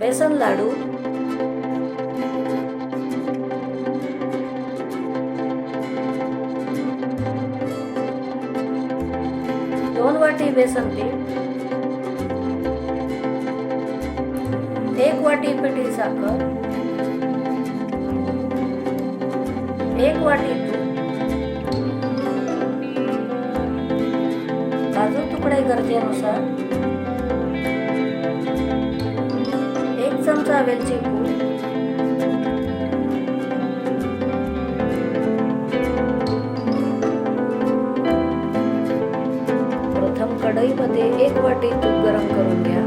बेसन लाडू, 2 वाटी बेसन पीठ, 1 वाटी पिठी साखर, 1 वाटी तूप, काजू तुकडे गरजेनुसार, 1 चमचा वेलची पूड, प्रथम कढईमध्ये 1 वाटी तूप गरम करून घ्या.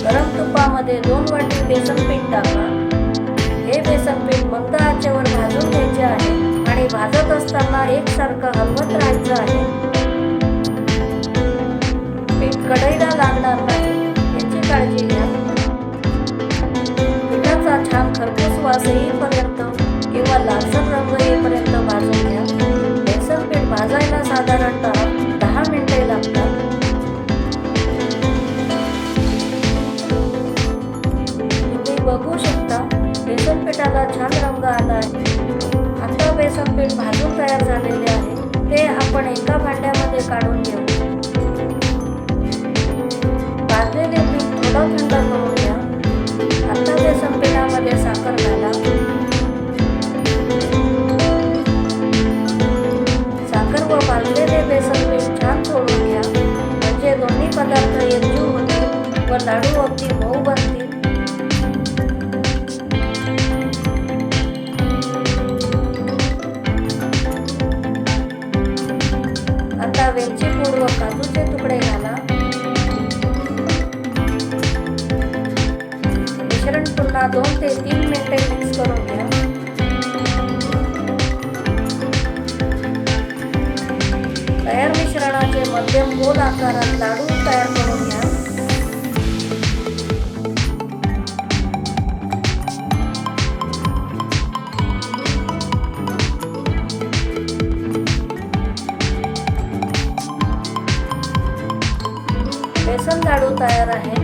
गरम तुपामध्ये 2 वाटी बेसन पीठ टाका. हे बेसन पीठ मंद आचेवर भाजून घ्यायचे आहे आणि भाजत असताना एकसारखं हलवत राहायचं आहे. पीठ कढईला लागणार नाही याची काळजी घ्या. पिठाचा छान खरपूस वास येईपर्यंत किंवा लालसर रंग येईपर्यंत भाजून घ्या. बेसन पीठ भाजायला साधारणतः 10 मिनिटे लागतात. बघू शकता बेसन पिठाला छान रंग आला आहे. आता बेसन पीठ भाजून तयार झालेले आहे. ते आपण एका भांड्यामध्ये काढून घेऊ. भाजलेले पीठ थोडं थंड करून घ्या. आता बेसन पिठामध्ये साखर घाला. साखर व भाजलेले बेसन पीठ छान चोळून घ्या. म्हणजे दोन्ही पदार्थ एकजीव होतील व लाडू अगदी मऊ बनतील. आता वेलची पूड व काजूचे तुकडे घाला. मिश्रण पुन्हा 2 ते 3 मिनिटे मिक्स करून घ्या. तयार मिश्रणाचे मध्यम गोल आकारात लाडू तयार करून घ्या. बेसन लाडू तयार आहे.